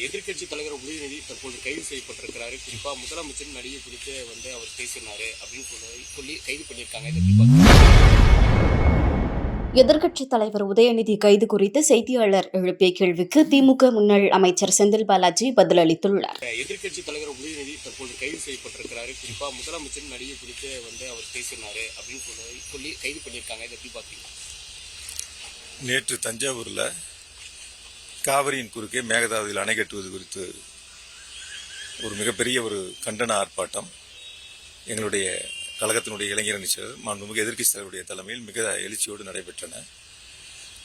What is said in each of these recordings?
எதிர்க்கட்சி தலைவர் உதயநிதி தற்போது கைது செய்யப்பட்டிருக்கிறாரு. குறிப்பா முதலமைச்சர் நடிகை குறித்து அவர் பேசினாரு அப்படின்னு சொல்லி கைது பண்ணியிருக்காங்க. இதை எப்படி பார்க்குறீங்க? எதிர்க்கட்சித் தலைவர் உதயநிதி கைது குறித்து செய்தியாளர் எழுப்பிய கேள்விக்கு திமுக முன்னாள் அமைச்சர் செந்தில் பாலாஜி பதிலளித்துள்ளார். எதிர்க்கட்சி தலைவர் உதயநிதி தற்போது கைது செய்யப்பட்டிருக்கிறாரு. குறிப்பா முதலமைச்சர் நடிகை குறித்து அவர் பேசினாரு அப்படின்னு சொல்லி கைது பண்ணியிருக்காங்க. இதை எப்படி பார்க்குறீங்க? நேற்று தஞ்சாவூரில் காவிரியின் குறுக்கே மேகதாதுவில் அணை கட்டுவது குறித்து ஒரு மிகப்பெரிய ஒரு கண்டன ஆர்ப்பாட்டம் எங்களுடைய கழகத்தினுடைய இளைஞரணி செயலர் மாண்புமிகு எதிர்க்கட்சி தலைவருடைய தலைமையில் மிக எழுச்சியோடு நடைபெற்றன.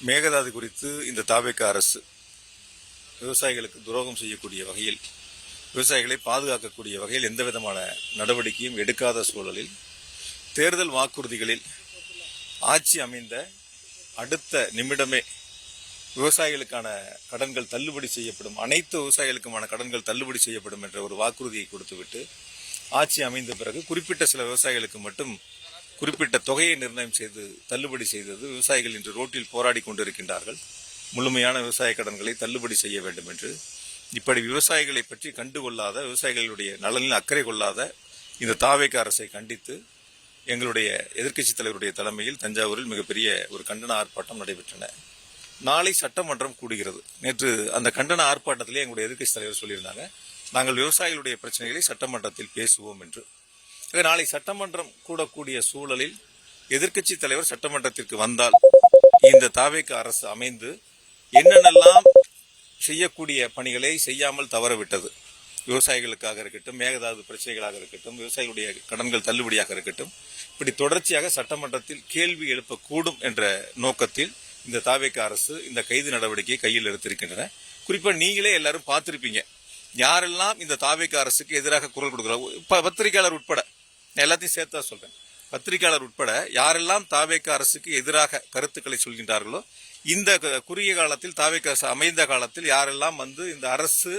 மேகதாது குறித்து இந்த தாவேக அரசு விவசாயிகளுக்கு துரோகம் செய்யக்கூடிய வகையில், விவசாயிகளை பாதுகாக்கக்கூடிய வகையில் எந்த விதமான நடவடிக்கையும் எடுக்காத சூழலில் தேர்தல் வாக்குறுதிகளில் ஆட்சி அமைந்த அடுத்த நிமிடமே விவசாயிகளுக்கான கடன்கள் தள்ளுபடி செய்யப்படும், அனைத்து விவசாயிகளுக்குமான கடன்கள் தள்ளுபடி செய்யப்படும் என்ற ஒரு வாக்குறுதியை கொடுத்துவிட்டு ஆட்சி அமைந்த பிறகு குறிப்பிட்ட சில விவசாயிகளுக்கு மட்டும் குறிப்பிட்ட தொகையை நிர்ணயம் செய்து தள்ளுபடி செய்தது. விவசாயிகள் இன்று ரோட்டில் போராடி கொண்டிருக்கின்றார்கள். முழுமையான விவசாய கடன்களை தள்ளுபடி செய்ய வேண்டும் என்று. இப்படி விவசாயிகளை பற்றி கண்டுகொள்ளாத, விவசாயிகளுடைய நலனில் அக்கறை கொள்ளாத இந்த தாவேக அரசை கண்டித்து எங்களுடைய எதிர்க்கட்சி தலைவருடைய தலைமையில் தஞ்சாவூரில் மிகப்பெரிய ஒரு கண்டன ஆர்ப்பாட்டம் நடைபெற்றன. நாளை சட்டமன்றம் கூடுகிறது. நேற்று அந்த கண்டன ஆர்ப்பாட்டத்திலே எங்களுடைய எதிர்க்கட்சி தலைவர் சொல்லியிருந்தாங்க, நாங்கள் விவசாயிகளுடைய பிரச்சனைகளை சட்டமன்றத்தில் பேசுவோம் என்று. நாளை சட்டமன்றம் கூடக்கூடிய சூழலில் எதிர்க்கட்சி தலைவர் சட்டமன்றத்திற்கு வந்தால் இந்த தாவேக அரசு அமைந்து என்னென்னலாம் செய்யக்கூடிய பணிகளை செய்யாமல் தவறவிட்டது, விவசாயிகளுக்காக இருக்கட்டும், மேகதாது பிரச்சனைகளாக இருக்கட்டும், விவசாயிகளுடைய கடன்கள் தள்ளுபடியாக இருக்கட்டும், இப்படி தொடர்ச்சியாக சட்டமன்றத்தில் கேள்வி எழுப்பக்கூடும் என்ற நோக்கத்தில் இந்த தாவேக அரசு இந்த கைது நடவடிக்கையை கையில் எடுத்திருக்கின்றன. குறிப்பா நீங்களே எல்லாரும் பார்த்திருப்பீங்க, யாரெல்லாம் இந்த தாவேக அரசுக்கு எதிராக குரல் கொடுக்கிறார். பத்திரிகையாளர் உட்பட, எல்லாத்தையும் சேர்த்தா சொல்றேன், பத்திரிகையாளர் உட்பட யாரெல்லாம் தாவேக அரசுக்கு எதிராக கருத்துக்களை சொல்கின்றார்களோ, இந்த குறுகிய காலத்தில் தாவேக அரசு அமைந்த காலத்தில் யாரெல்லாம் இந்த அரசு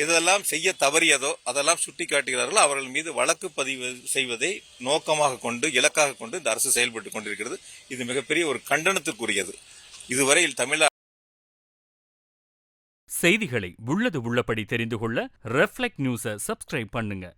எதெல்லாம் செய்ய தவறியதோ அதெல்லாம் சுட்டி காட்டுகிறார்களோ அவர்கள் மீது வழக்கு பதிவு செய்வதை நோக்கமாக கொண்டு, இலக்காக கொண்டு இந்த அரசு செயல்பட்டுக் கொண்டிருக்கிறது. இது மிகப்பெரிய ஒரு கண்டனத்துக்குரியது. இதுவரையில் தமிழக செய்திகளை உள்ளது உள்ளபடி தெரிந்து கொள்ள ரெஃப்ளெக்ட் நியூஸை சப்ஸ்கிரைப் பண்ணுங்க.